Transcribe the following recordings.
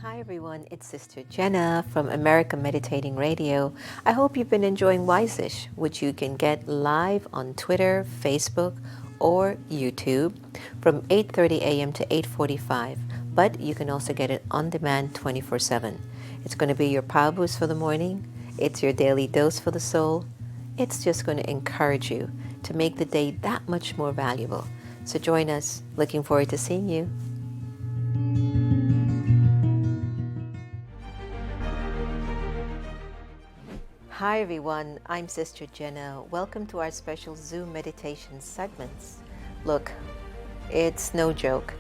Hi everyone, it's Sister Jenna from America Meditating Radio. I hope you've been enjoying Wiseish, which you can get live on Twitter, Facebook, or YouTube from 8:30 a.m. to 8:45. But you can also get it on demand 24/7. It's going to be your power boost for the morning. It's your daily dose for the soul. It's just going to encourage you to make the day that much more valuable. So join us. Looking forward to seeing you. Hi everyone, I'm Sister Jenna. Welcome to our special Zoom meditation segments. Look, it's no joke.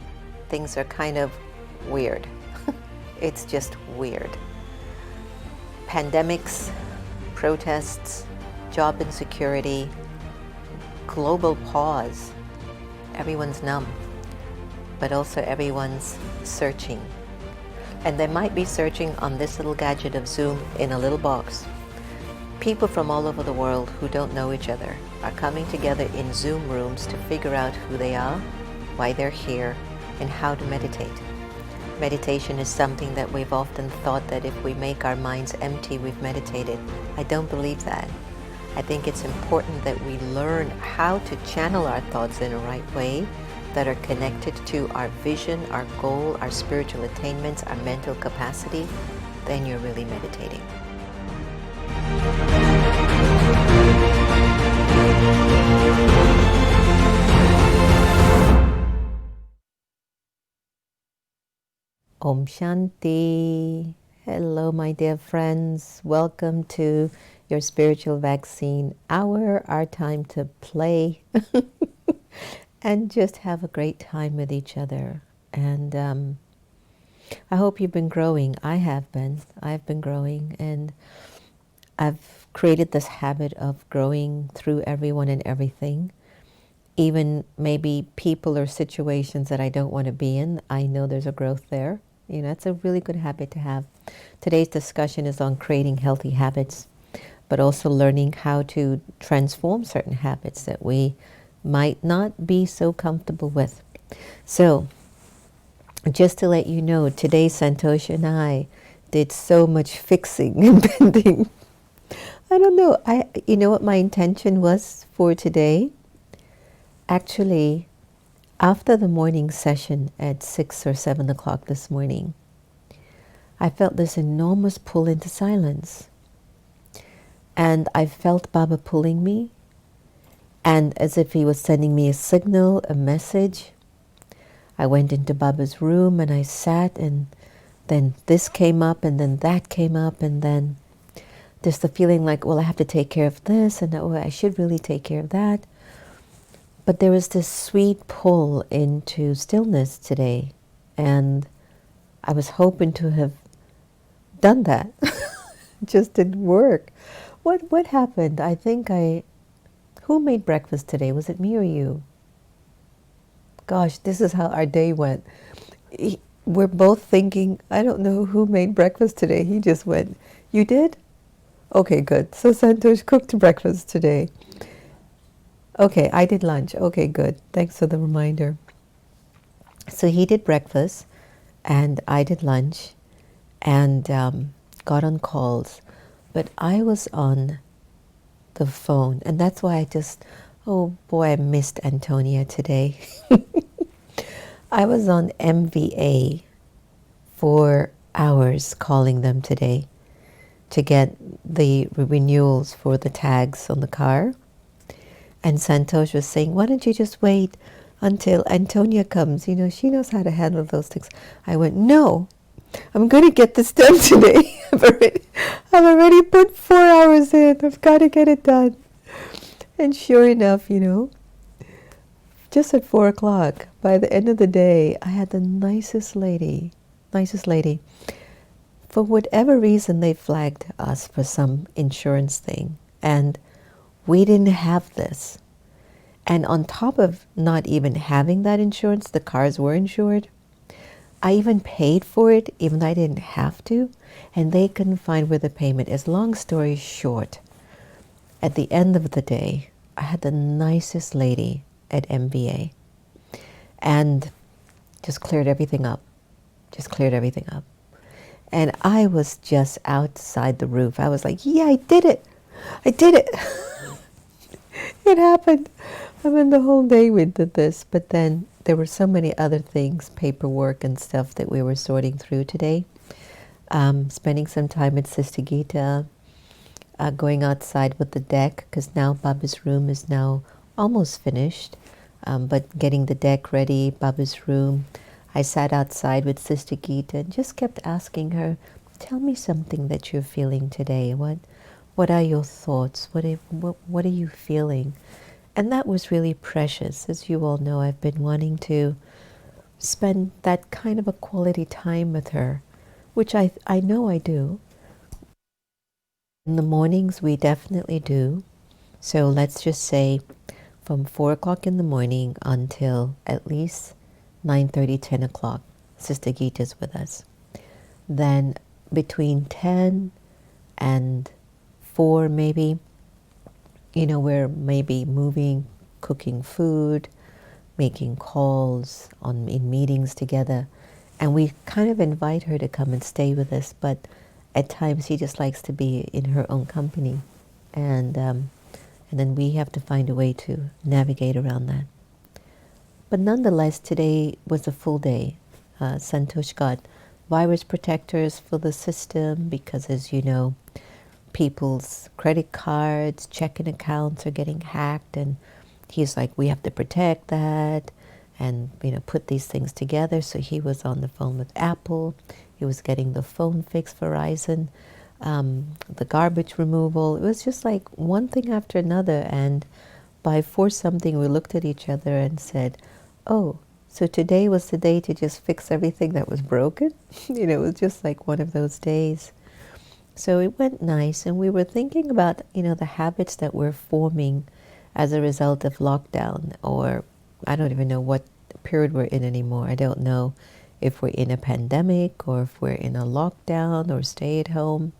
Things are kind of weird. It's just weird. Pandemics, protests, job insecurity, global pause. Everyone's numb, but also everyone's searching. And they might be searching on this little gadget of Zoom in a little box. People from all over the world who don't know each other are coming together in Zoom rooms to figure out who they are, why they're here, and how to meditate. Meditation is something that we've often thought that if we make our minds empty, we've meditated. I don't believe that. I think it's important that we learn how to channel our thoughts in a right way that are connected to our vision, our goal, our spiritual attainments, our mental capacity. Then you're really meditating. Om Shanti. Hello, my dear friends. Welcome to your spiritual vaccine hour, our time to play and just have a great time with each other. And I hope you've been growing. I have been. I've been growing, and I've created this habit of growing through everyone and everything. Even maybe people or situations that I don't want to be in, I know there's a growth there. You know, it's a really good habit to have. Today's discussion is on creating healthy habits, but also learning how to transform certain habits that we might not be so comfortable with. So, just to let you know, today Santosh and I did so much fixing and bending. I don't know. You know what my intention was for today? Actually, after the morning session at 6 or 7 o'clock this morning, I felt this enormous pull into silence. And I felt Baba pulling me, and as if he was sending me a signal, a message. I went into Baba's room and I sat, and then this came up, and then that came up, and then there's the feeling like, well, I have to take care of this, and oh, I should really take care of that. But there was this sweet pull into stillness today, and I was hoping to have done that. It just didn't work. What happened? I think who made breakfast today? Was it me or you? Gosh, this is how our day went. We're both thinking, I don't know who made breakfast today. He just went, you did? Okay, good. So Santosh cooked breakfast today. Okay, I did lunch. Okay, good. Thanks for the reminder. So he did breakfast, and I did lunch, and got on calls. But I was on the phone, and that's why oh boy, I missed Antonia today. I was on MVA for hours calling them today to get the renewals for the tags on the car. And Santosh was saying, why don't you just wait until Antonia comes? You know, she knows how to handle those things. I went, no, I'm going to get this done today. I've already put 4 hours in. I've got to get it done. And sure enough, you know, just at 4 o'clock, by the end of the day, I had the nicest lady. For whatever reason, they flagged us for some insurance thing. And we didn't have this. And on top of not even having that insurance, the cars were insured. I even paid for it, even though I didn't have to. And they couldn't find where the payment is. Long story short, at the end of the day, I had the nicest lady at MBA. And just cleared everything up. And I was just outside the roof. I was like, yeah, I did it. I did it. It happened. I mean, the whole day we did this. But then there were so many other things, paperwork and stuff that we were sorting through today. Spending some time with Sister Gita, going outside with the deck, because now Baba's room is now almost finished. But getting the deck ready, Baba's room. I sat outside with Sister Gita and just kept asking her, tell me something that you're feeling today. What are your thoughts? What are you feeling? And that was really precious. As you all know, I've been wanting to spend that kind of a quality time with her, which I know I do. In the mornings, we definitely do. So let's just say from 4 o'clock in the morning until at least 9:30, 10 o'clock, Sister Gita's with us. Then between 10 and 4 maybe, we're maybe moving, cooking food, making calls in meetings together. And we kind of invite her to come and stay with us, but at times she just likes to be in her own company. And then we have to find a way to navigate around that. But nonetheless, today was a full day. Santosh got virus protectors for the system because, as you know, people's credit cards, checking accounts are getting hacked, and he's like, we have to protect that and put these things together. So he was on the phone with Apple. He was getting the phone fixed, Verizon, the garbage removal. It was just like one thing after another. And by 4 something, we looked at each other and said, oh, so today was the day to just fix everything that was broken? It was just like one of those days. So it went nice, and we were thinking about, the habits that we're forming as a result of lockdown, or I don't even know what period we're in anymore. I don't know if we're in a pandemic or if we're in a lockdown or stay at home.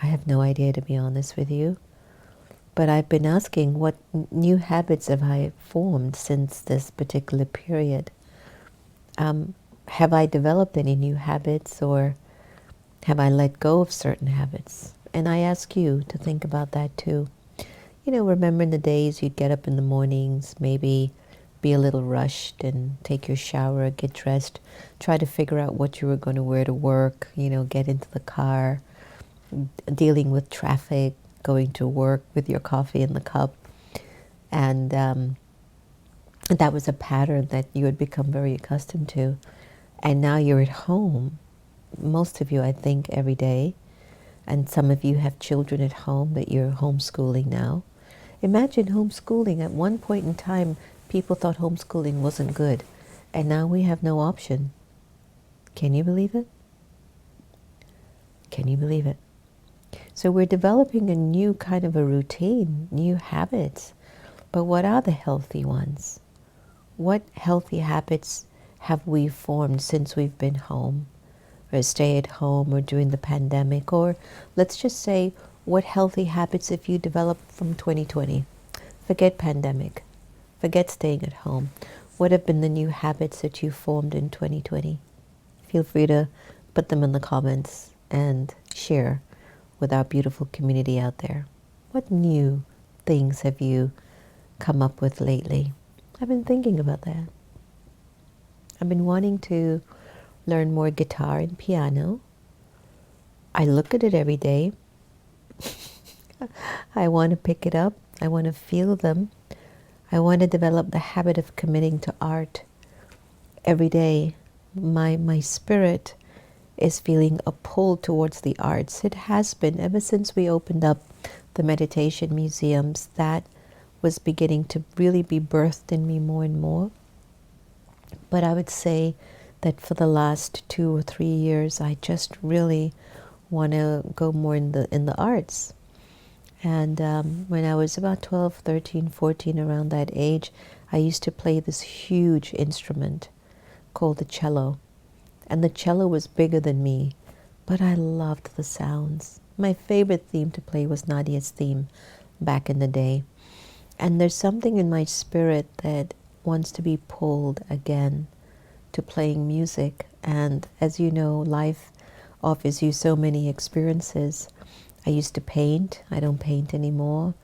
I have no idea, to be honest with you. But I've been asking, what new habits have I formed since this particular period? Have I developed any new habits, or have I let go of certain habits? And I ask you to think about that too. Remember in the days you'd get up in the mornings, maybe be a little rushed and take your shower, get dressed, try to figure out what you were going to wear to work, get into the car, dealing with traffic, going to work with your coffee in the cup. And that was a pattern that you had become very accustomed to. And now you're at home, most of you, I think, every day. And some of you have children at home that you're homeschooling now. Imagine homeschooling. At one point in time, people thought homeschooling wasn't good. And now we have no option. Can you believe it? Can you believe it? So we're developing a new kind of a routine, new habits. But what are the healthy ones? What healthy habits have we formed since we've been home, or stay at home, or during the pandemic? Or let's just say, what healthy habits have you developed from 2020? Forget pandemic. Forget staying at home. What have been the new habits that you formed in 2020? Feel free to put them in the comments and share with our beautiful community out there. What new things have you come up with lately? I've been thinking about that. I've been wanting to learn more guitar and piano. I look at it every day. I want to pick it up. I want to feel them. I want to develop the habit of committing to art every day. My spirit is feeling a pull towards the arts. It has been ever since we opened up the meditation museums. That was beginning to really be birthed in me more and more. But I would say that for the last 2 or 3 years, I just really want to go more in the arts. And when I was about 12, 13, 14, around that age, I used to play this huge instrument called the cello. And the cello was bigger than me, but I loved the sounds. My favorite theme to play was Nadia's theme back in the day. And there's something in my spirit that wants to be pulled again to playing music. And as you know, life offers you so many experiences. I used to paint. I don't paint anymore.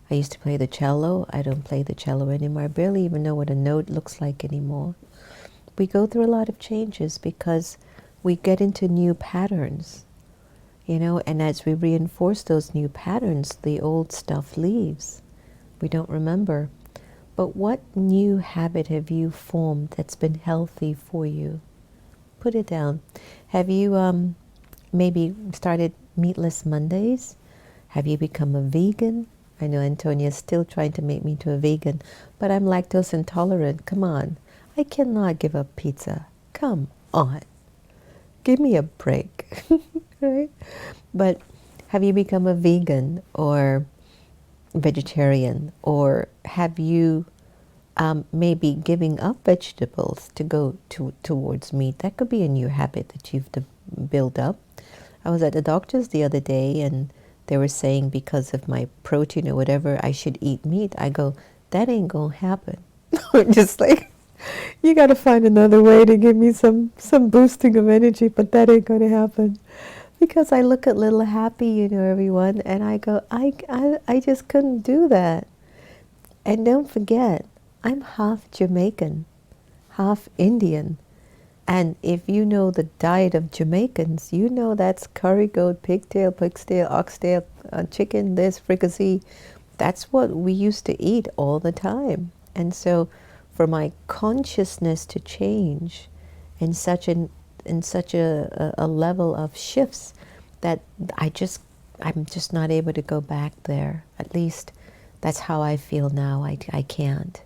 I used to play the cello. I don't play the cello anymore. I barely even know what a note looks like anymore. We go through a lot of changes because we get into new patterns, and as we reinforce those new patterns, the old stuff leaves. We don't remember. But what new habit have you formed that's been healthy for you? Put it down. Have you maybe started meatless Mondays? Have you become a vegan? I know Antonia's still trying to make me to a vegan, but I'm lactose intolerant. Come on. I cannot give up pizza. Come on. Give me a break. Right? But have you become a vegan or vegetarian? Or have you maybe giving up vegetables to go towards meat? That could be a new habit that you've built up. I was at the doctor's the other day and they were saying because of my protein or whatever, I should eat meat. I go, that ain't gonna happen. Just like, you got to find another way to give me some boosting of energy, but that ain't going to happen. Because I look at little Happy, everyone, and I go, I just couldn't do that. And don't forget, I'm half Jamaican, half Indian. And if you know the diet of Jamaicans, you know that's curry goat, pigtail, oxtail, chicken, this, fricassee. That's what we used to eat all the time. And so for my consciousness to change in such a level of shifts that I'm just not able to go back there. At least that's how I feel now. I can't.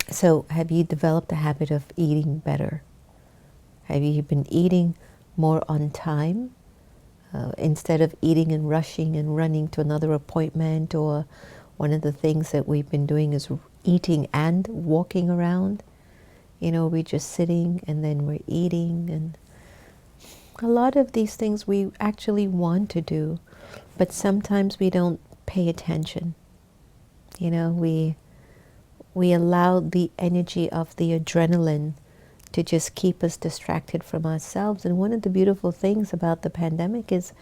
So have you developed a habit of eating better? Have you been eating more on time? Instead of eating and rushing and running to another appointment, or one of the things that we've been doing is eating and walking around. We're just sitting and then we're eating, and a lot of these things we actually want to do, but sometimes we don't pay attention. We allow the energy of the adrenaline to just keep us distracted from ourselves. And one of the beautiful things about the pandemic is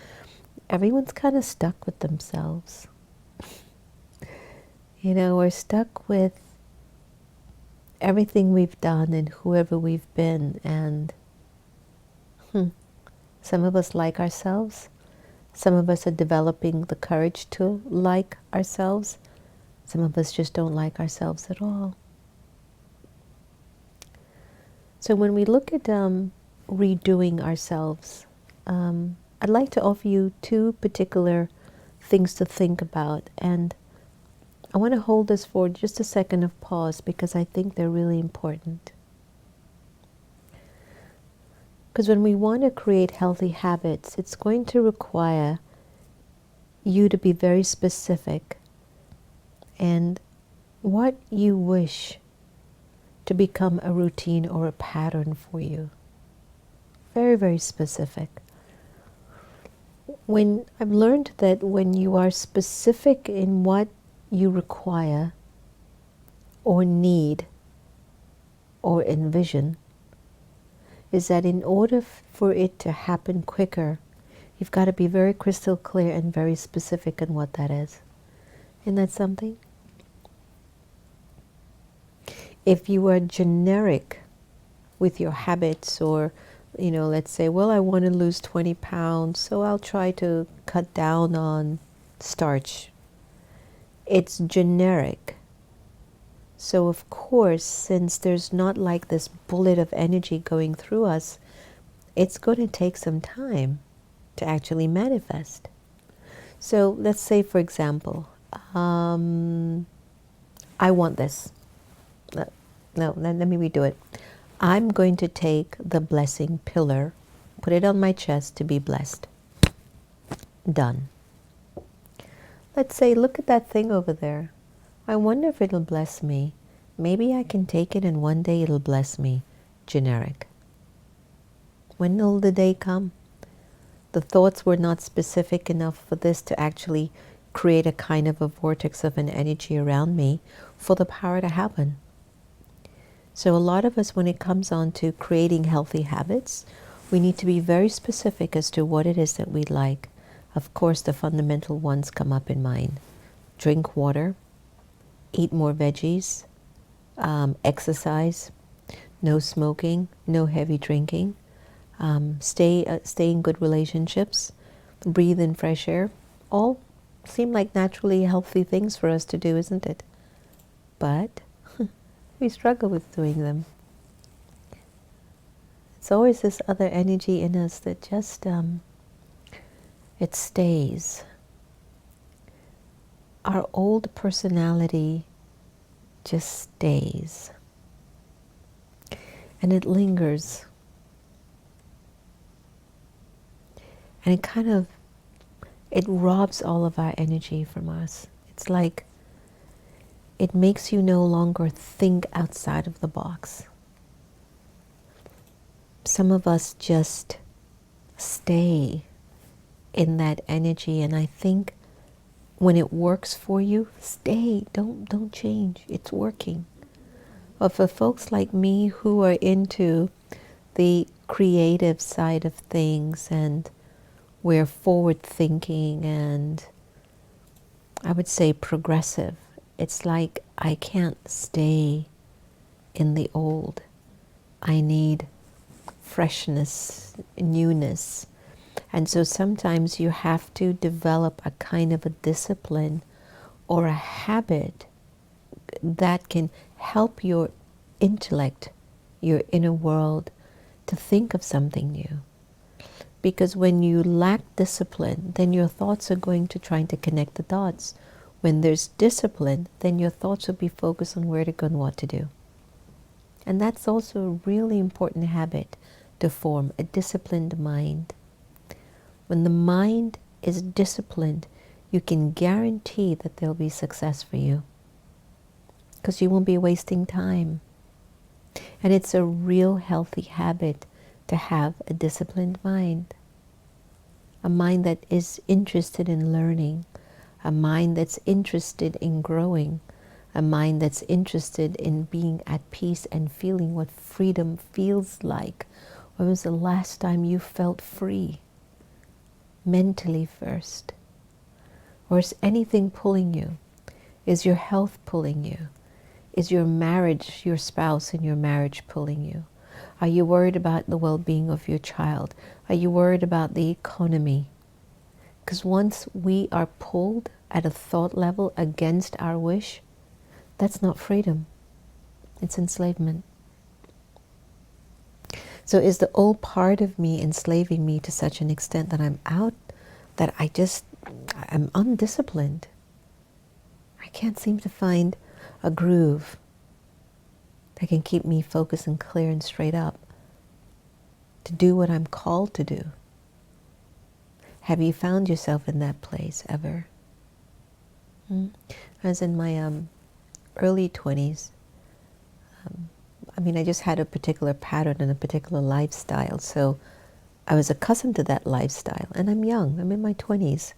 everyone's kind of stuck with themselves. We're stuck with everything we've done and whoever we've been. And some of us like ourselves. Some of us are developing the courage to like ourselves. Some of us just don't like ourselves at all. So when we look at redoing ourselves, I'd like to offer you two particular things to think about. And I want to hold this for just a second of pause because I think they're really important. Because when we want to create healthy habits, it's going to require you to be very specific and what you wish to become a routine or a pattern for you. Very, very specific. When I've learned that when you are specific in what you require or need or envision, is that in order for it to happen quicker, you've got to be very crystal clear and very specific in what that is. Isn't that something? If you are generic with your habits, or, let's say, well, I want to lose 20 pounds, so I'll try to cut down on starch. It's generic. So of course, since there's not like this bullet of energy going through us, it's going to take some time to actually manifest. So let's say, for example, I want this. No, let me redo it. I'm going to take the blessing pillar, put it on my chest to be blessed. Done. Let's say, look at that thing over there. I wonder if it'll bless me. Maybe I can take it and one day it'll bless me. Generic. When will the day come? The thoughts were not specific enough for this to actually create a kind of a vortex of an energy around me for the power to happen. So a lot of us, when it comes on to creating healthy habits, We need to be very specific as to what it is that we like. Of course, the fundamental ones come up in mind. Drink water, eat more veggies, exercise, no smoking, no heavy drinking, stay in good relationships, breathe in fresh air. All seem like naturally healthy things for us to do, isn't it? But we struggle with doing them. It's always this other energy in us that just, it stays. Our old personality just stays. And it lingers. And it robs all of our energy from us. It's like it makes you no longer think outside of the box. Some of us just stay in that energy, and I think when it works for you, stay. Don't change. It's working. But for folks like me who are into the creative side of things, and we're forward thinking and I would say progressive, it's like I can't stay in the old. I need freshness, newness. And so sometimes you have to develop a kind of a discipline or a habit that can help your intellect, your inner world, to think of something new. Because when you lack discipline, then your thoughts are going to try to connect the dots. When there's discipline, then your thoughts will be focused on where to go and what to do. And that's also a really important habit to form, a disciplined mind. When the mind is disciplined, you can guarantee that there'll be success for you, because you won't be wasting time. And it's a real healthy habit to have a disciplined mind. A mind that is interested in learning, a mind that's interested in growing, a mind that's interested in being at peace and feeling what freedom feels like. When was the last time you felt free? Mentally first. Or is anything pulling you? Is your health pulling you? Is your marriage, your spouse in your marriage pulling you? Are you worried about the well-being of your child? Are you worried about the economy? Because once we are pulled at a thought level against our wish, that's not freedom. It's enslavement. So is the old part of me enslaving me to such an extent that I'm out, that I'm undisciplined? I can't seem to find a groove that can keep me focused and clear and straight up to do what I'm called to do. Have you found yourself in that place ever? I was in my early 20s. I just had a particular pattern and a particular lifestyle, so I was accustomed to that lifestyle. And I'm young, I'm in my 20s.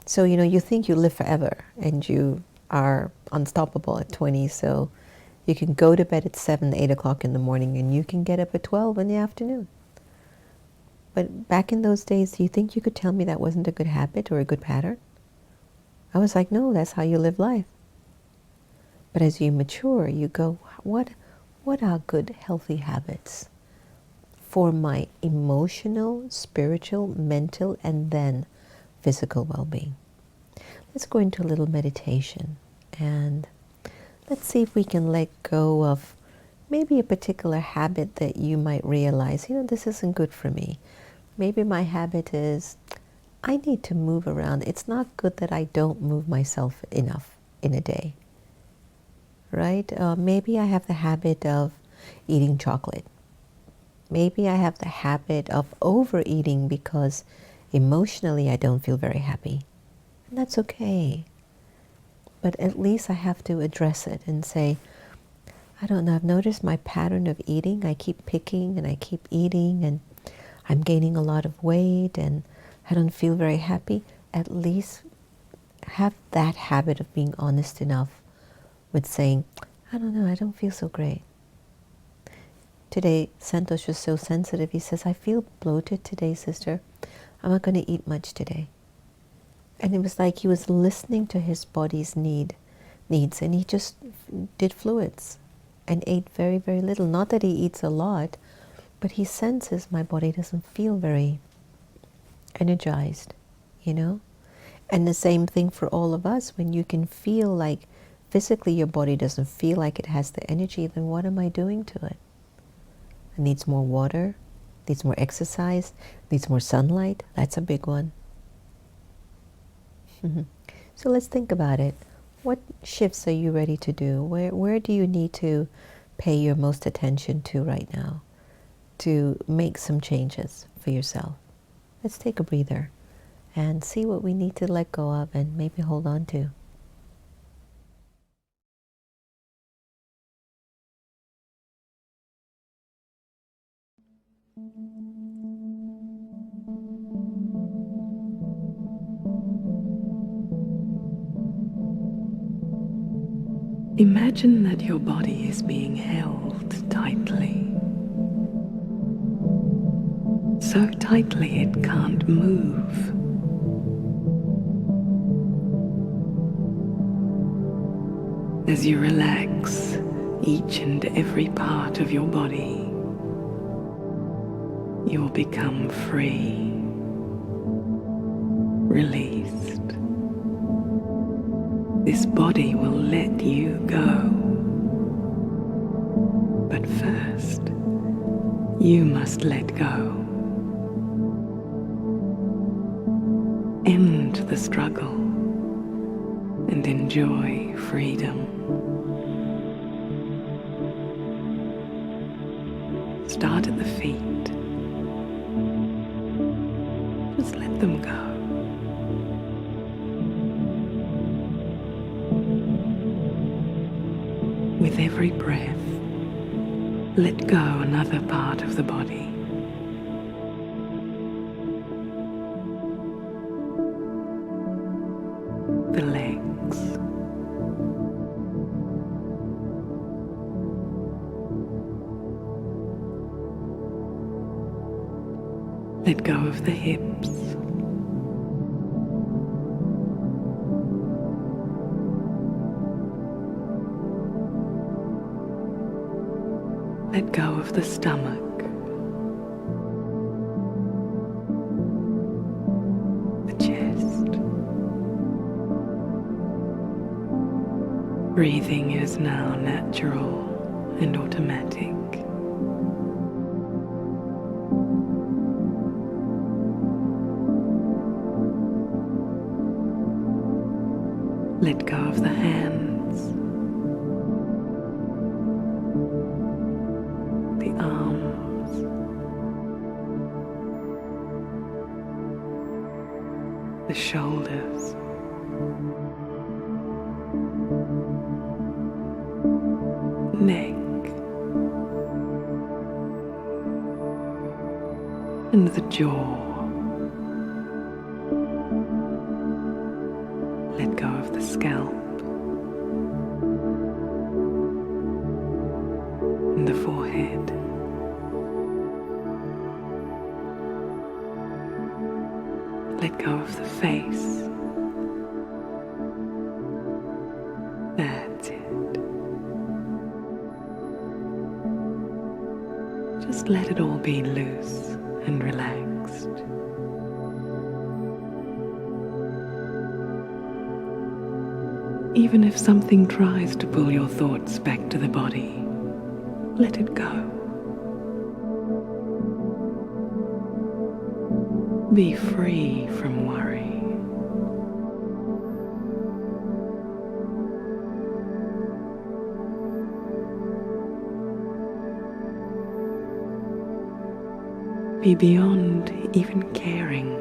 So, you think you live forever, and you are unstoppable at 20, so you can go to bed at 7, 8 o'clock in the morning, and you can get up at 12 in the afternoon. But back in those days, do you think you could tell me that wasn't a good habit or a good pattern? I was like, no, that's how you live life. But as you mature, you go, what are good, healthy habits for my emotional, spiritual, mental, and then physical well-being? Let's go into a little meditation, and let's see if we can let go of maybe a particular habit that you might realize, this isn't good for me. Maybe my habit is, I need to move around. It's not good that I don't move myself enough in a day, right? Maybe I have the habit of eating chocolate. Maybe I have the habit of overeating because emotionally I don't feel very happy. And that's okay. But at least I have to address it and say, I don't know, I've noticed my pattern of eating. I keep picking and I keep eating, and I'm gaining a lot of weight and I don't feel very happy. At least have that habit of being honest enough with saying, I don't know, I don't feel so great. Today, Santosh was so sensitive. He says, I feel bloated today, sister. I'm not going to eat much today. And it was like he was listening to his body's needs, and he just did fluids and ate very, very little. Not that he eats a lot, but he senses my body doesn't feel very energized, you know? And the same thing for all of us. When you can feel like physically your body doesn't feel like it has the energy, then what am I doing to it? It needs more water, needs more exercise, needs more sunlight. That's a big one. So let's think about it. What shifts are you ready to do? Where do you need to pay your most attention to right now to make some changes for yourself? Let's take a breather and see what we need to let go of and maybe hold on to. Imagine that your body is being held tightly. So tightly it can't move. As you relax each and every part of your body, you will become free, released. This body will let you go. But first, you must let go. End the struggle and enjoy freedom. Start at the feet. Just let them go. With every breath, let go another part of the body. The legs. Let go of the hips. Let go of the stomach. The chest. Breathing is now natural and automatic. Let go of the hands, the arms, the shoulders, neck, and the jaw. Let go of the scalp and the forehead. Let go of the face. That's it. Just let it all be loose and relaxed. Even if something tries to pull your thoughts back to the body, let it go. Be free from worry. Be beyond even caring.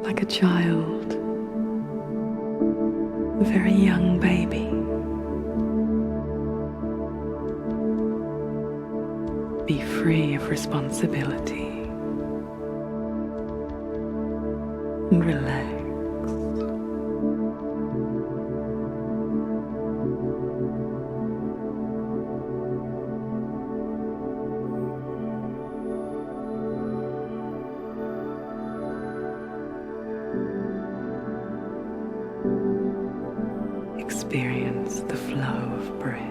Like a child, a very young baby. Be free of responsibility and relax. Experience the flow of breath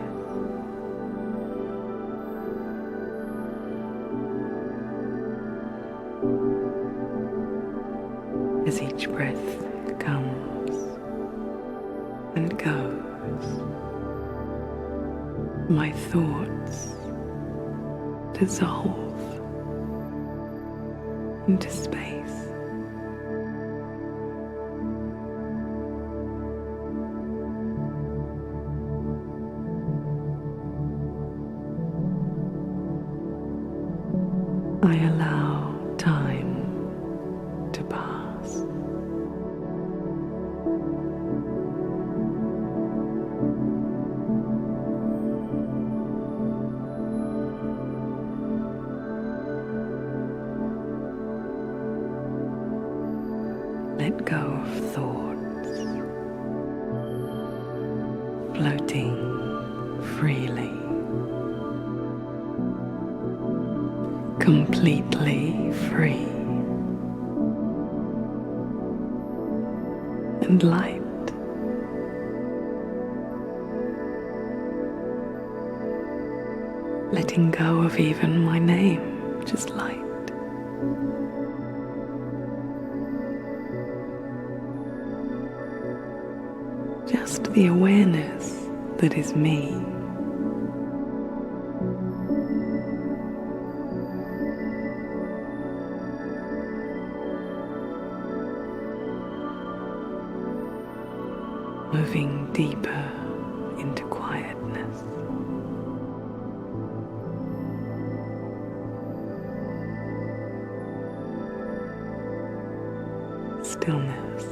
as each breath comes and goes. My thoughts dissolve into space. I allow time to pass. Let go of thoughts, floating freely, completely free and light. Letting go of even my name, just light. Just the awareness that is me. Moving deeper into quietness. Stillness.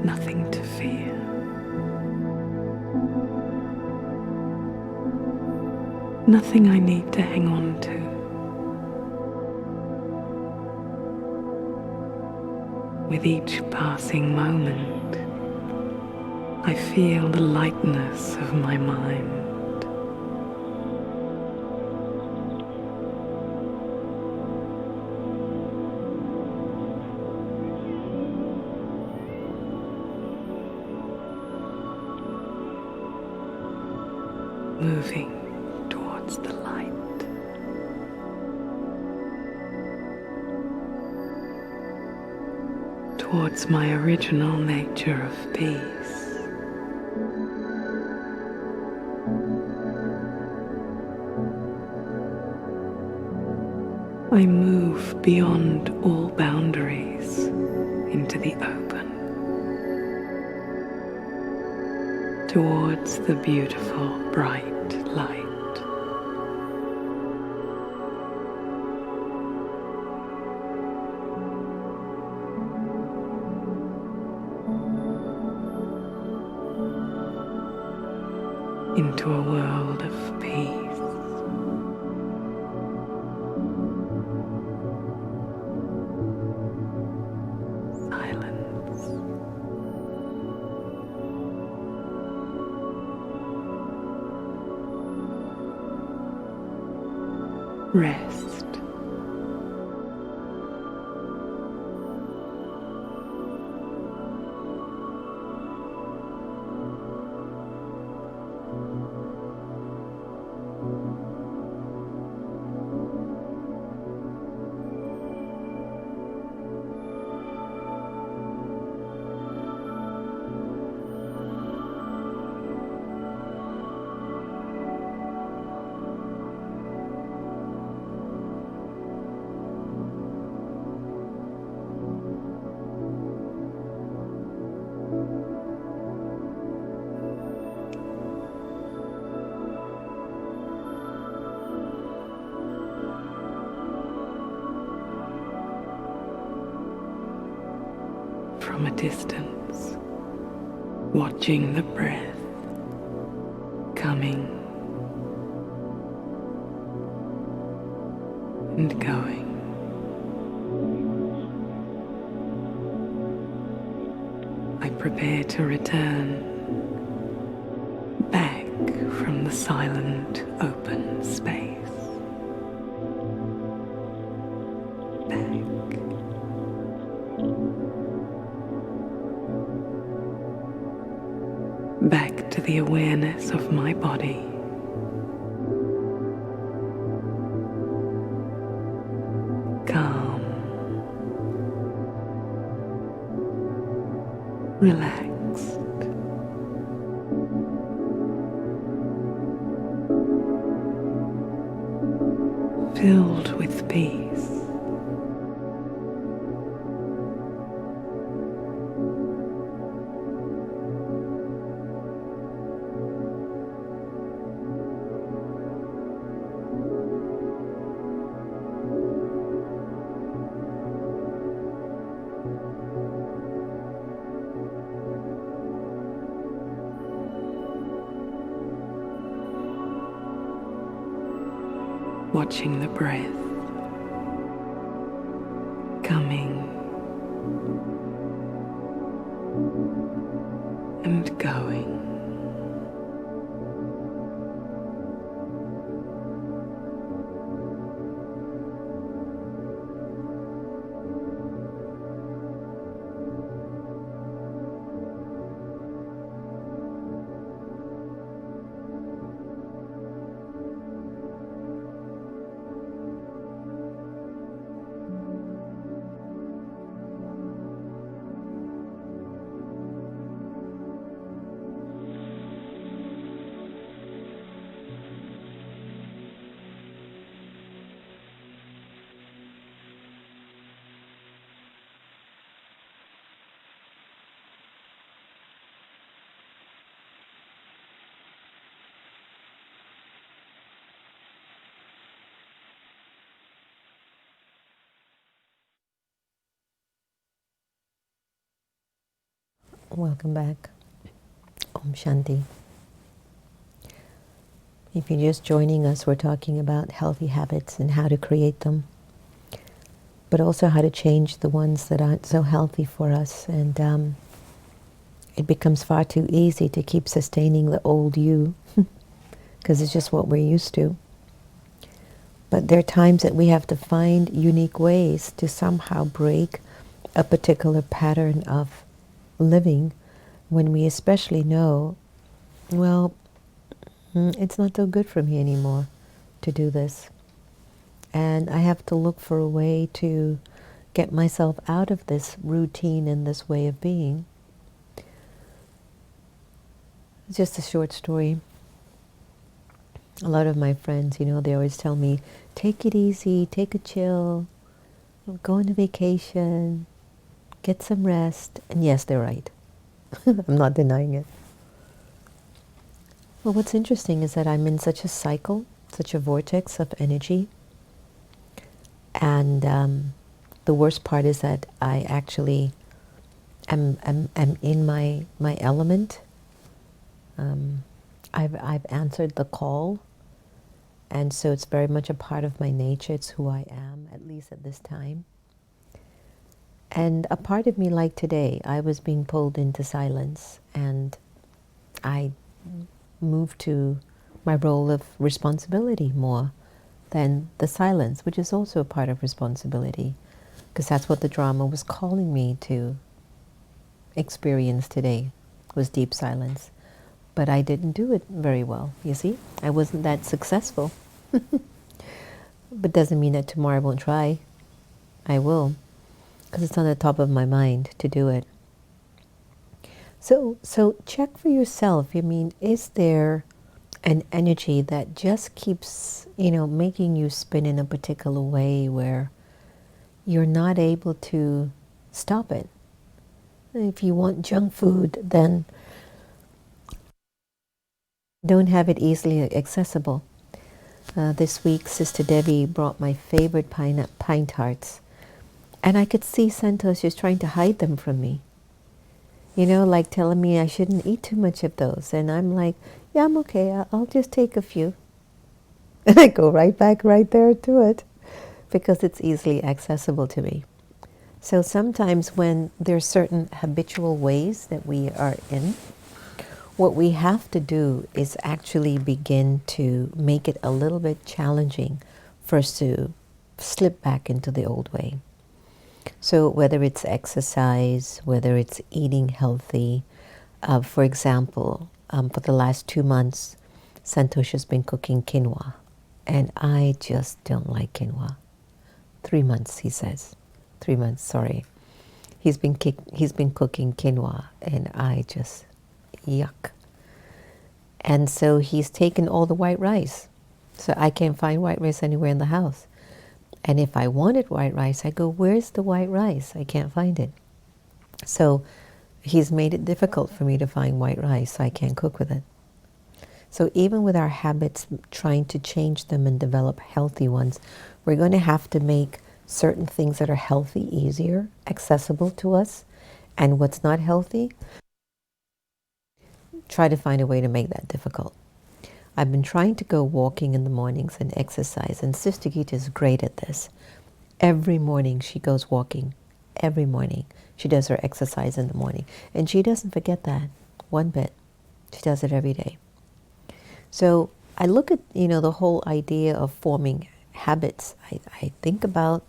Nothing to fear. Nothing I need to hang on to. With each passing moment, I feel the lightness of my mind. Moving towards the light. Towards my original nature of peace. I move beyond all boundaries into the open, towards the beautiful bright light. Into a world of peace. Silence. Rest. From a distance, watching the breath coming and going. I prepare to return back from the silent open space. Back to the awareness of my body. Calm, relaxed, filled with peace. Watching the breath coming and going. Welcome back. Om Shanti. If you're just joining us, we're talking about healthy habits and how to create them, but also how to change the ones that aren't so healthy for us. And it becomes far too easy to keep sustaining the old you because it's just what we're used to. But there are times that we have to find unique ways to somehow break a particular pattern of living when we especially know, well, it's not so good for me anymore to do this. And I have to look for a way to get myself out of this routine and this way of being. It's just a short story. A lot of my friends, they always tell me, take it easy, take a chill, go on a vacation, get some rest. And yes, they're right. I'm not denying it. Well, what's interesting is that I'm in such a cycle, such a vortex of energy. And the worst part is that I actually am in my element. I've answered the call. And so it's very much a part of my nature. It's who I am, at least at this time. And a part of me, like today, I was being pulled into silence, and I moved to my role of responsibility more than the silence, which is also a part of responsibility, because that's what the drama was calling me to experience today, was deep silence. But I didn't do it very well, you see? I wasn't that successful. But doesn't mean that tomorrow I won't try. I will. Because it's on the top of my mind to do it. So check for yourself. I mean, is there an energy that just keeps, making you spin in a particular way where you're not able to stop it? If you want junk food, then don't have it easily accessible. This week, Sister Debbie brought my favorite pine tarts. And I could see Santos just trying to hide them from me. Like telling me I shouldn't eat too much of those. And I'm like, yeah, I'm okay. I'll just take a few. And I go right back right there to it because it's easily accessible to me. So sometimes when there's certain habitual ways that we are in, What we have to do is actually begin to make it a little bit challenging for us to slip back into the old way. So whether it's exercise, whether it's eating healthy, for example, for the last 2 months, Santosh has been cooking quinoa, and I just don't like quinoa. 3 months, he says. 3 months, sorry. He's been cooking quinoa, and I just yuck. And so he's taken all the white rice. So I can't find white rice anywhere in the house. And if I wanted white rice, I go, where's the white rice? I can't find it. So he's made it difficult for me to find white rice, so I can't cook with it. So even with our habits, trying to change them and develop healthy ones, we're going to have to make certain things that are healthy easier, accessible to us. And what's not healthy, try to find a way to make that difficult. I've been trying to go walking in the mornings and exercise, and Sister Gita is great at this. Every morning she goes walking. Every morning. She does her exercise in the morning. And she doesn't forget that one bit. She does it every day. So I look at, the whole idea of forming habits. I think about,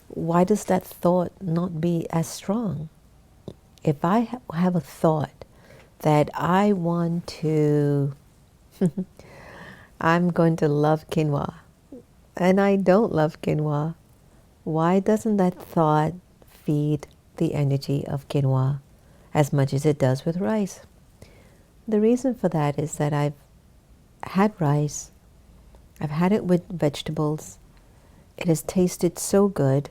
why does that thought not be as strong? If I have a thought that I want to, I'm going to love quinoa, and I don't love quinoa, why doesn't that thought feed the energy of quinoa as much as it does with rice? The reason for that is that I've had rice, I've had it with vegetables, it has tasted so good,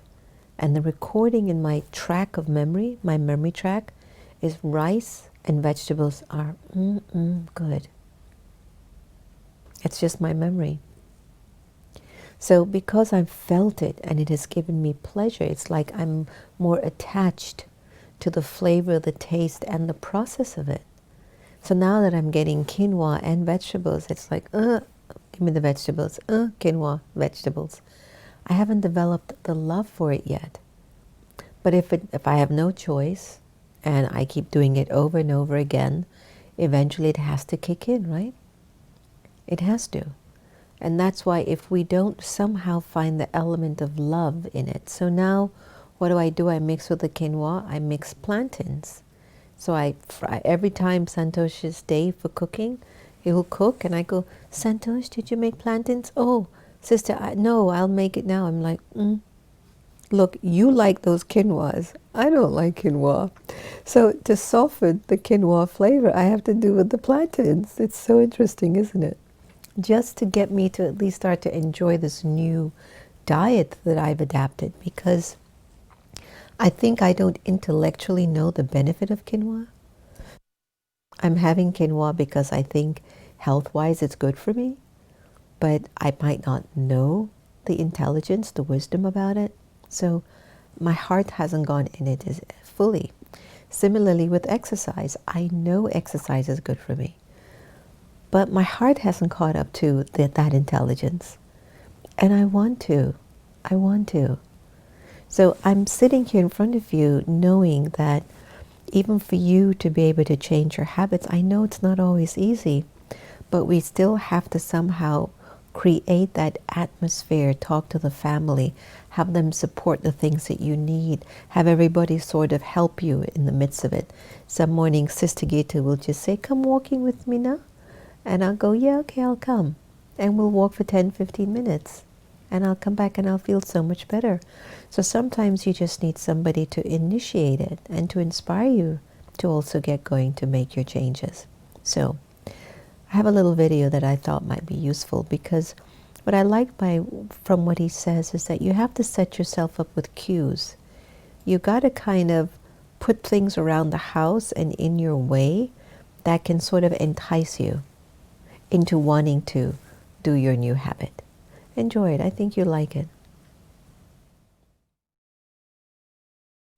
and the recording in my track of memory, my memory track, is rice and vegetables are good. It's just my memory. So because I've felt it and it has given me pleasure, it's like I'm more attached to the flavor, the taste, and the process of it. So now that I'm getting quinoa and vegetables, it's like, give me the vegetables, quinoa, vegetables. I haven't developed the love for it yet. But if I have no choice, and I keep doing it over and over again, eventually it has to kick in, right? It has to. And that's why if we don't somehow find the element of love in it. So now, what do? I mix with the quinoa, I mix plantains. So I fry, every time Santosh's day for cooking, he will cook and I go, Santosh, did you make plantains? Oh, sister, no, I'll make it now. I'm like, look, you like those quinoas. I don't like quinoa. So to soften the quinoa flavor, I have to do with the plantains. It's so interesting, isn't it? Just to get me to at least start to enjoy this new diet that I've adapted, because I think I don't intellectually know the benefit of quinoa. I'm having quinoa because I think health-wise it's good for me, but I might not know the intelligence, the wisdom about it. So my heart hasn't gone in it fully. Similarly with exercise, I know exercise is good for me, but my heart hasn't caught up to that intelligence. And I want to. So I'm sitting here in front of you knowing that even for you to be able to change your habits, I know it's not always easy, but we still have to somehow create that atmosphere, talk to the family, have them support the things that you need, have everybody sort of help you in the midst of it. Some mornings Sister Gita will just say, come walking with me now. And I'll go, yeah, okay, I'll come. And we'll walk for 10, 15 minutes. And I'll come back and I'll feel so much better. So sometimes you just need somebody to initiate it and to inspire you to also get going to make your changes. So I have a little video that I thought might be useful, because what I like from what he says is that you have to set yourself up with cues. You got to kind of put things around the house and in your way that can sort of entice you into wanting to do your new habit. Enjoy it. I think you'll like it.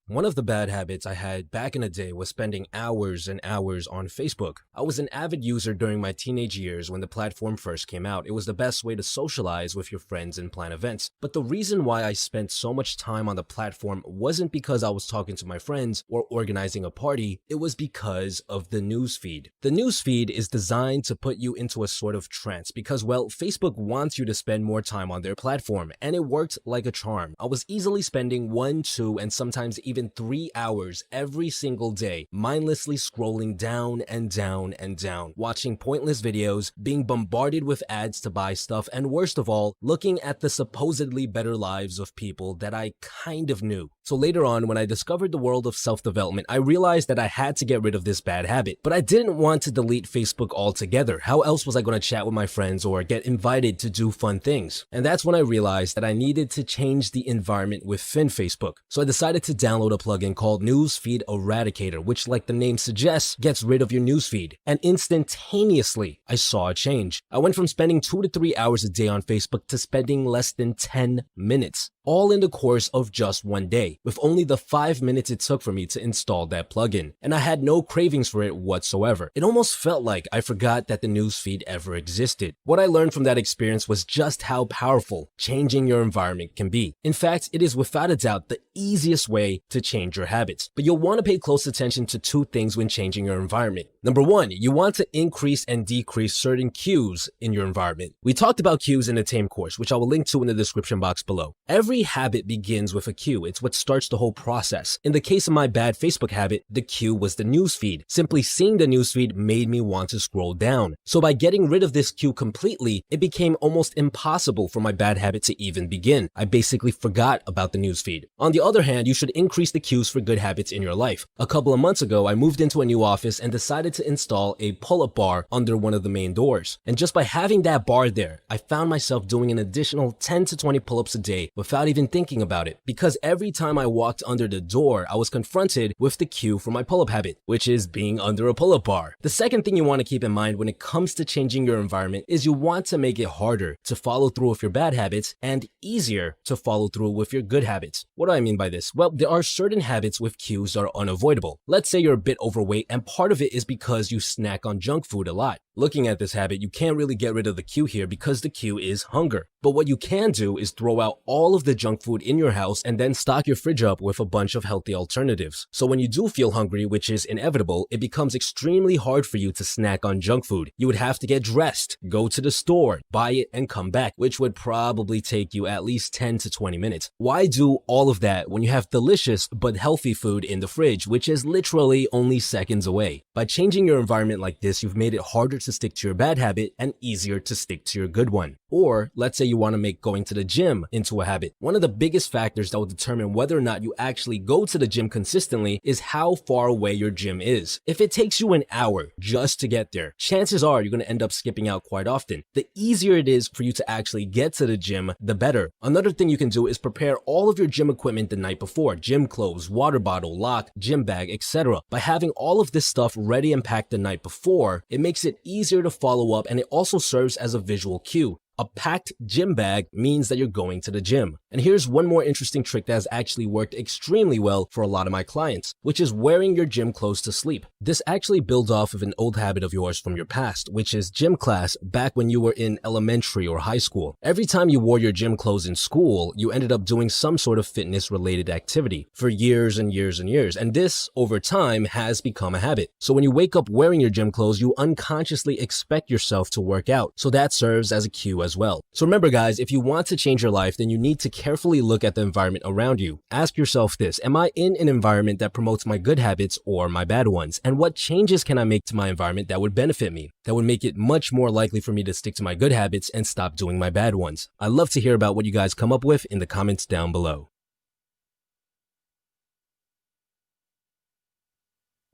One of the bad habits I had back in the day was spending hours and hours on Facebook. I was an avid user during my teenage years when the platform first came out. It was the best way to socialize with your friends and plan events. But the reason why I spent so much time on the platform wasn't because I was talking to my friends or organizing a party, it was because of the newsfeed. The newsfeed is designed to put you into a sort of trance because, well, Facebook wants you to spend more time on their platform, and it worked like a charm. I was easily spending 1, 2, and sometimes even 3 hours every single day, mindlessly scrolling down and down and down, watching pointless videos, being bombarded with ads to buy stuff, and worst of all, looking at the supposedly better lives of people that I kind of knew. So later on, when I discovered the world of self-development, I realized that I had to get rid of this bad habit. But I didn't want to delete Facebook altogether. How else was I going to chat with my friends or get invited to do fun things? And that's when I realized that I needed to change the environment within Facebook. So I decided to download a plugin called Newsfeed Eradicator, which, like the name suggests, gets rid of your newsfeed. And instantaneously, I saw a change. I went from spending 2 to 3 hours a day on Facebook to spending less than 10 minutes. All in the course of just one day, with only the 5 minutes it took for me to install that plugin. And I had no cravings for it whatsoever. It almost felt like I forgot that the newsfeed ever existed. What I learned from that experience was just how powerful changing your environment can be. In fact, it is without a doubt the easiest way to change your habits. But you'll want to pay close attention to 2 things when changing your environment. Number 1, you want to increase and decrease certain cues in your environment. We talked about cues in the TAME course, which I will link to in the description box below. Every habit begins with a cue. It's what starts the whole process. In the case of my bad Facebook habit, the cue was the newsfeed. Simply seeing the newsfeed made me want to scroll down. So by getting rid of this cue completely, it became almost impossible for my bad habit to even begin. I basically forgot about the newsfeed. On the other hand, you should increase the cues for good habits in your life. A couple of months ago, I moved into a new office and decided to install a pull-up bar under one of the main doors. And just by having that bar there, I found myself doing an additional 10 to 20 pull-ups a day without even thinking about it. Because every time I walked under the door, I was confronted with the cue for my pull-up habit, which is being under a pull-up bar. The second thing you want to keep in mind when it comes to changing your environment is you want to make it harder to follow through with your bad habits and easier to follow through with your good habits. What do I mean by this? Well, there are certain habits with cues that are unavoidable. Let's say you're a bit overweight and part of it is because you snack on junk food a lot. Looking at this habit, you can't really get rid of the cue here because the cue is hunger. But what you can do is throw out all of the junk food in your house and then stock your fridge up with a bunch of healthy alternatives. So when you do feel hungry, which is inevitable, it becomes extremely hard for you to snack on junk food. You would have to get dressed, go to the store, buy it, and come back, which would probably take you at least 10 to 20 minutes. Why do all of that when you have delicious but healthy food in the fridge, which is literally only seconds away? By changing your environment like this, you've made it harder to stick to your bad habit and easier to stick to your good one. Or let's say you want to make going to the gym into a habit. One of the biggest factors that will determine whether or not you actually go to the gym consistently is how far away your gym is. If it takes you an hour just to get there, chances are you're going to end up skipping out quite often. The easier it is for you to actually get to the gym, the better. Another thing you can do is prepare all of your gym equipment the night before: gym clothes, water bottle, lock, gym bag, etc. By having all of this stuff ready and packed the night before, it makes it easier to follow up, and it also serves as a visual cue. A packed gym bag means that you're going to the gym. And here's one more interesting trick that has actually worked extremely well for a lot of my clients, which is wearing your gym clothes to sleep. This actually builds off of an old habit of yours from your past, which is gym class back when you were in elementary or high school. Every time you wore your gym clothes in school, you ended up doing some sort of fitness-related activity for years and years and years. And this, over time, has become a habit. So when you wake up wearing your gym clothes, you unconsciously expect yourself to work out. So that serves as a cue as well. So remember guys, if you want to change your life, then you need to carefully look at the environment around you. Ask yourself this: am I in an environment that promotes my good habits or my bad ones? And what changes can I make to my environment that would benefit me, that would make it much more likely for me to stick to my good habits and stop doing my bad ones? I'd love to hear about what you guys come up with in the comments down below.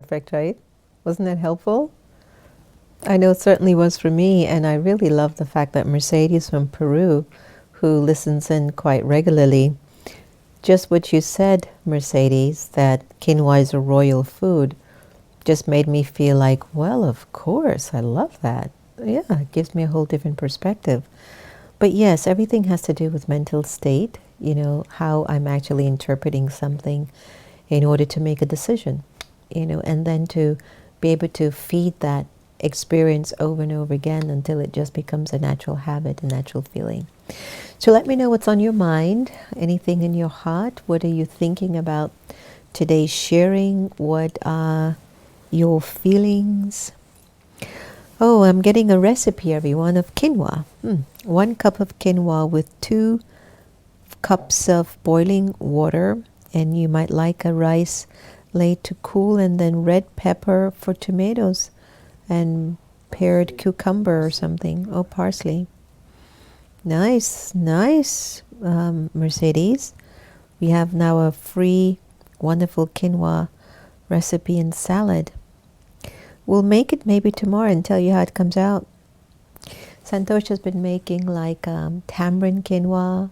Perfect, right? Wasn't that helpful? I know it certainly was for me, and I really love the fact that Mercedes from Peru, who listens in quite regularly, just what you said, Mercedes, that quinoa is a royal food, just made me feel like, well, of course, I love that. Yeah, it gives me a whole different perspective. But yes, everything has to do with mental state, you know, how I'm actually interpreting something. in order to make a decision, and then to be able to feed that experience over and over again until it just becomes a natural habit, a natural feeling. So let me know what's on your mind, anything in your heart. What are you thinking about today's sharing? What are your feelings? Oh, I'm getting a recipe, everyone, of quinoa. 1 cup of quinoa with 2 cups of boiling water, and you might like a rice laid to cool, and then red pepper for tomatoes, and pared cucumber or something. Oh, parsley. Nice, nice, Mercedes. We have now a free, wonderful quinoa recipe and salad. We'll make it maybe tomorrow and tell you how it comes out. Santosh has been making like tamarind quinoa.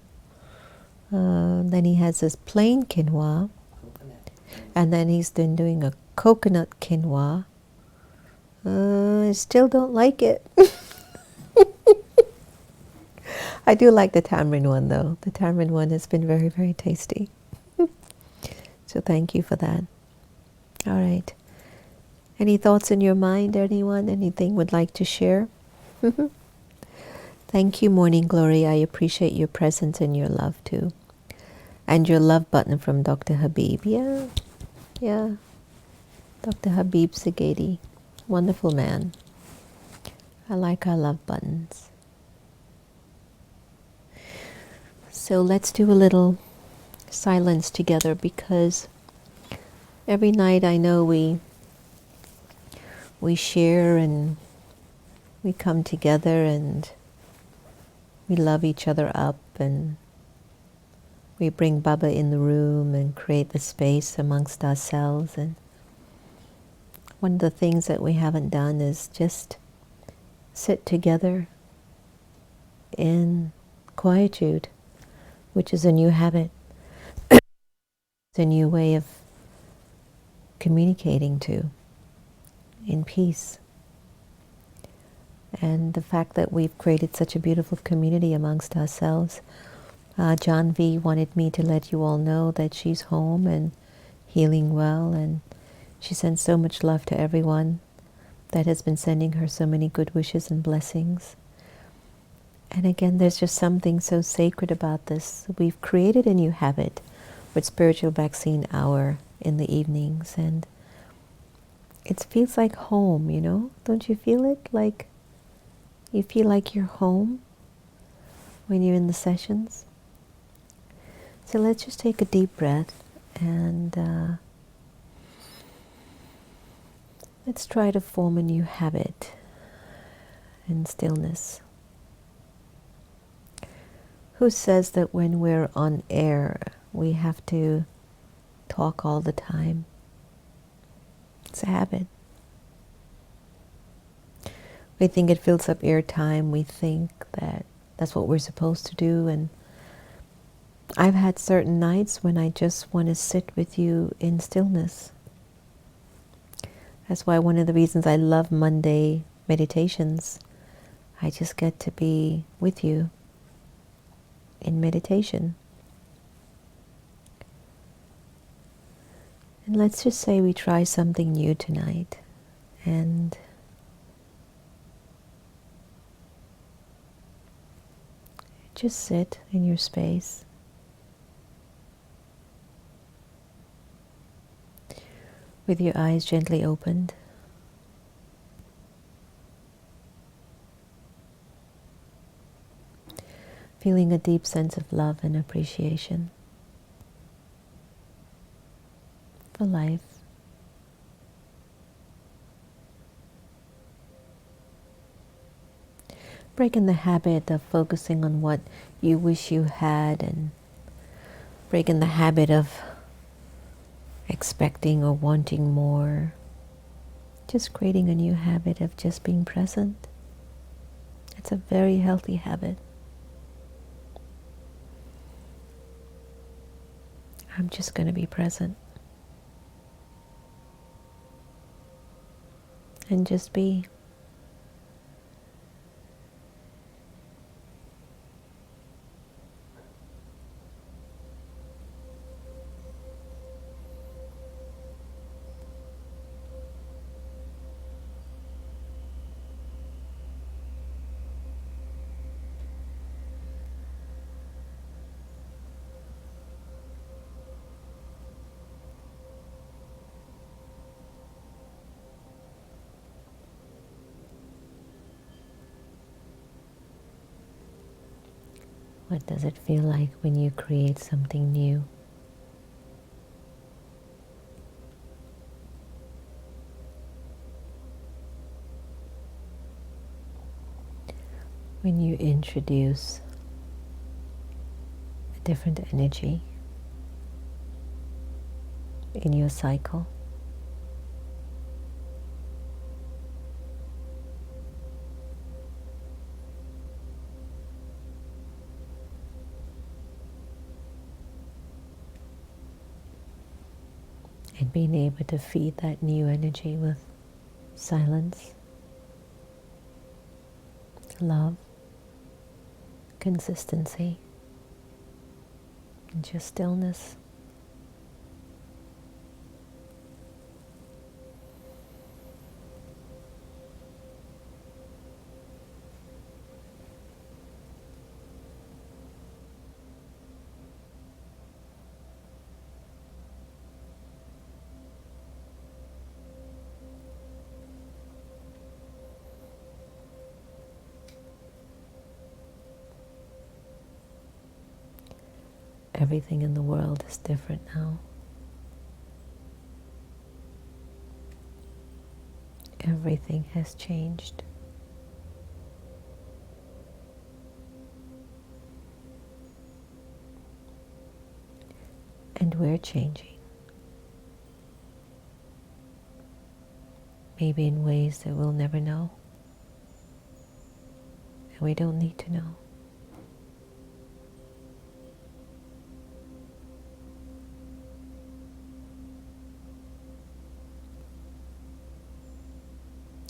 Then he has this plain quinoa. And then he's been doing a coconut quinoa. I still don't like it. I do like the tamarind one, though. The tamarind one has been very, very tasty. So thank you for that. All right. Any thoughts in your mind, anyone? Anything would like to share? Thank you, Morning Glory. I appreciate your presence and your love, too. And your love button from Dr. Habib. Yeah. Dr. Habib Sagedi. Wonderful man. I like our love buttons. So let's do a little silence together, because every night I know we share and we come together and we love each other up, and we bring Baba in the room and create the space amongst ourselves. And one of the things that we haven't done is just sit together in quietude, which is a new habit. It's a new way of communicating too, in peace. And the fact that we've created such a beautiful community amongst ourselves. John V wanted me to let you all know that she's home and healing well, and she sends so much love to everyone that has been sending her so many good wishes and blessings. And again, there's just something so sacred about this. We've created a new habit with Spiritual Vaccine Hour in the evenings, and it feels like home, Don't you feel it? Like you feel like you're home when you're in the sessions? So let's just take a deep breath, and let's try to form a new habit in stillness. Who says that when we're on air, we have to talk all the time? It's a habit. We think it fills up airtime. We think that that's what we're supposed to do. And I've had certain nights when I just want to sit with you in stillness. That's why one of the reasons I love Monday meditations, I just get to be with you in meditation. And let's just say we try something new tonight, and just sit in your space. With your eyes gently opened. Feeling a deep sense of love and appreciation for life. Breaking the habit of focusing on what you wish you had, and breaking the habit of expecting or wanting more. Just creating a new habit of just being present. It's a very healthy habit. I'm just going to be present. And just be. What does it feel like when you create something new? When you introduce a different energy in your cycle? And being able to feed that new energy with silence, love, consistency, and just stillness. Everything in the world is different now. Everything has changed. And we're changing. Maybe in ways that we'll never know. And we don't need to know.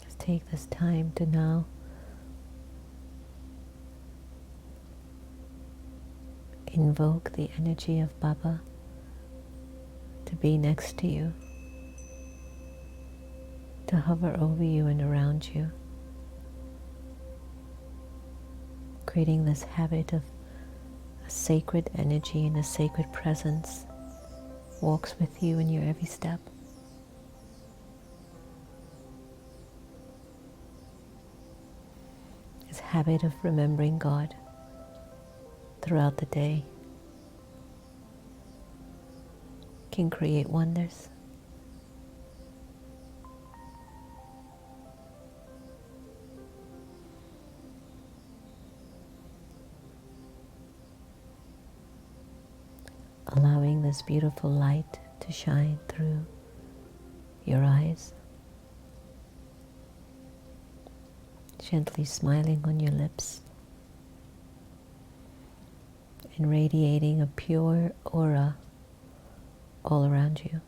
Just take this time to now invoke the energy of Baba to be next to you, to hover over you and around you, creating this habit of a sacred energy and a sacred presence walks with you in your every step. This habit of remembering God throughout the day can create wonders. Allowing this beautiful light to shine through your eyes, gently smiling on your lips, and radiating a pure aura all around you.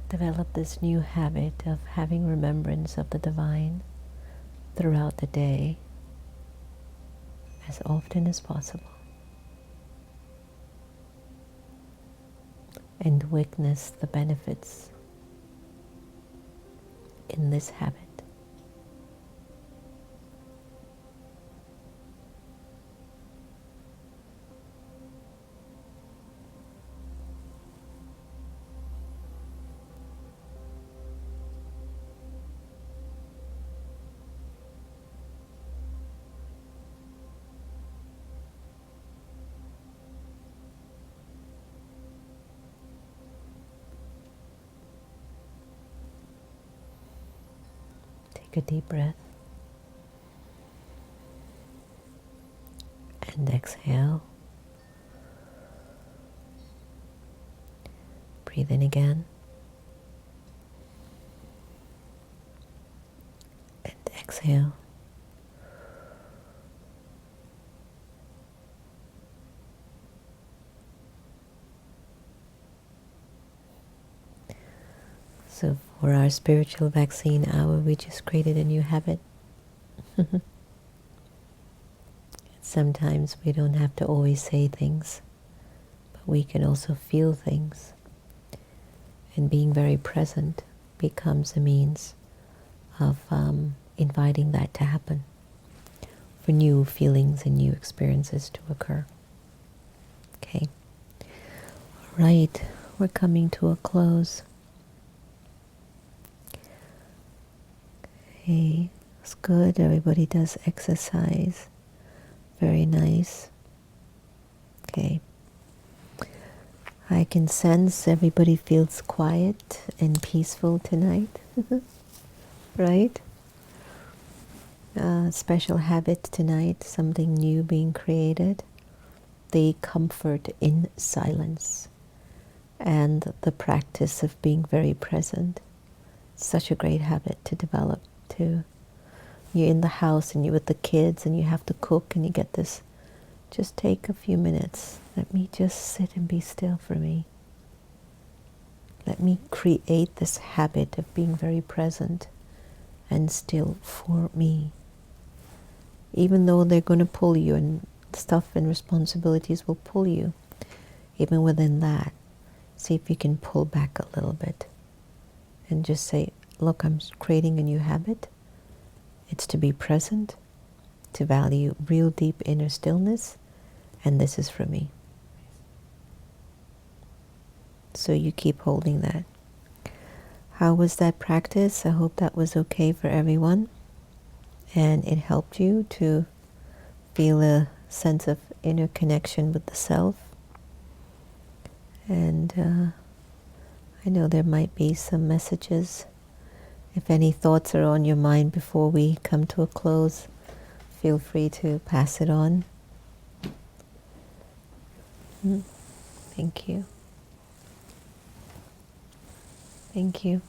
Develop this new habit of having remembrance of the divine throughout the day as often as possible. And witness the benefits in this habit. Take a deep breath and exhale. Breathe in again and exhale. So for our spiritual vaccine hour, we just created a new habit. Sometimes we don't have to always say things, but we can also feel things. And being very present becomes a means of inviting that to happen. for new feelings and new experiences to occur. Okay. All right, we're coming to a close. Okay, it's good. Everybody does exercise. Very nice. Okay. I can sense everybody feels quiet and peaceful tonight. Right? Special habit tonight, something new being created. The comfort in silence and the practice of being very present. Such a great habit to develop too. You're in the house and you're with the kids and you have to cook and you get this. Just take a few minutes. Let me just sit and be still for me. Let me create this habit of being very present and still for me. Even though they're going to pull you and stuff and responsibilities will pull you, even within that, see if you can pull back a little bit and just say, look, I'm creating a new habit. It's to be present, to value real deep inner stillness, and this is for me. So you keep holding that. How was that practice? I hope that was okay for everyone. And it helped you to feel a sense of inner connection with the self. And I know there might be some messages. If any thoughts are on your mind before we come to a close, feel free to pass it on. Thank you. Thank you.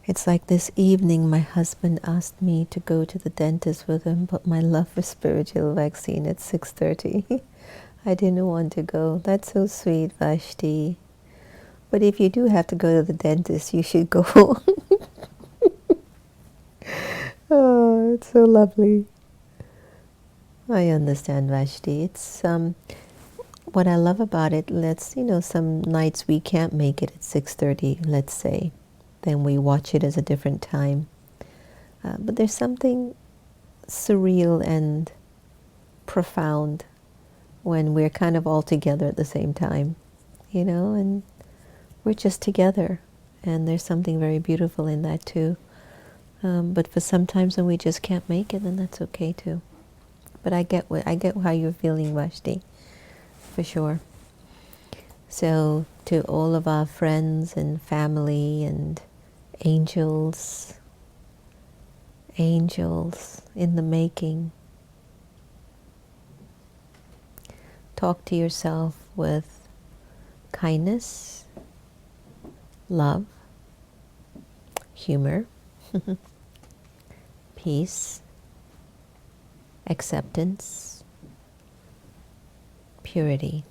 It's like this evening my husband asked me to go to the dentist with him, but my love for spiritual vaccine at 6:30. I didn't want to go. That's so sweet, Vashti. But if you do have to go to the dentist, you should go. Oh, it's so lovely. I understand, Vashti. It's what I love about it. Some nights we can't make it at 6:30, let's say. Then we watch it as a different time. But there's something surreal and profound when we're kind of all together at the same time, and we're just together. And there's something very beautiful in that too. But for sometimes when we just can't make it, then that's okay too. But I get how you're feeling, Vashti, for sure. So to all of our friends and family and angels in the making, talk to yourself with kindness, love, humor, peace, acceptance, purity.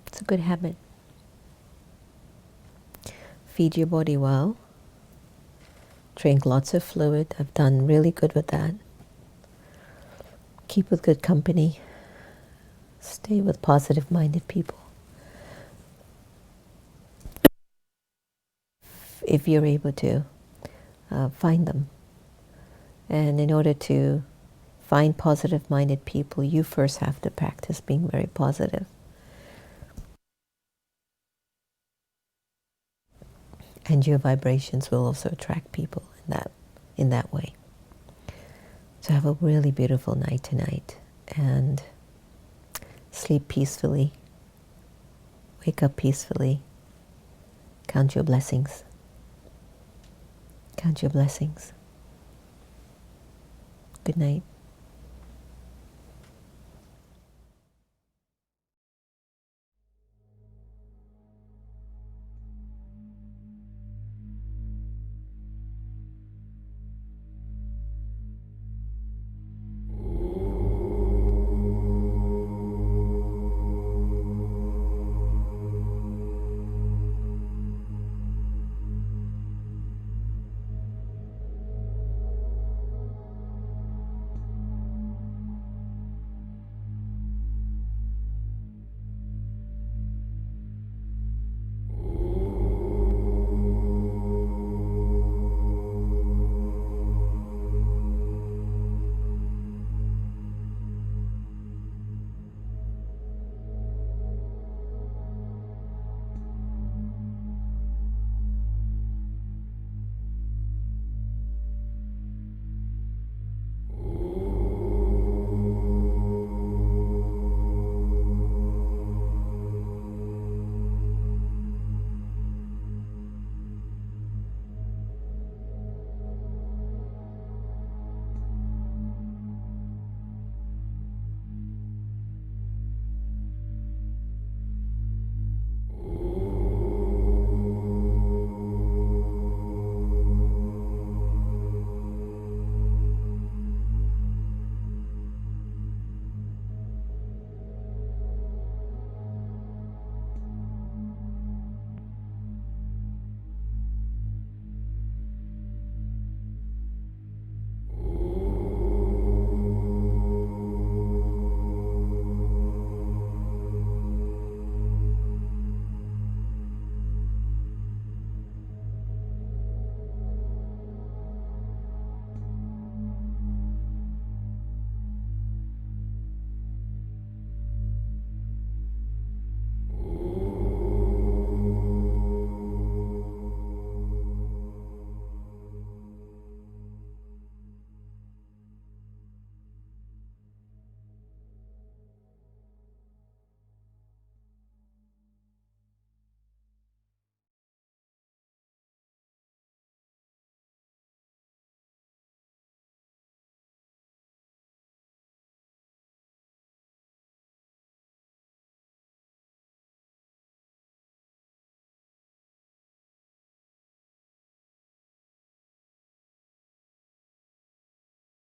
It's a good habit. Feed your body well. Drink lots of fluid. I've done really good with that. Keep with good company. Stay with positive-minded people. If you're able to, find them. And in order to find positive-minded people, you first have to practice being very positive. And your vibrations will also attract people in that way. So have a really beautiful night tonight, and sleep peacefully. Wake up peacefully. Count your blessings. Count your blessings. Good night.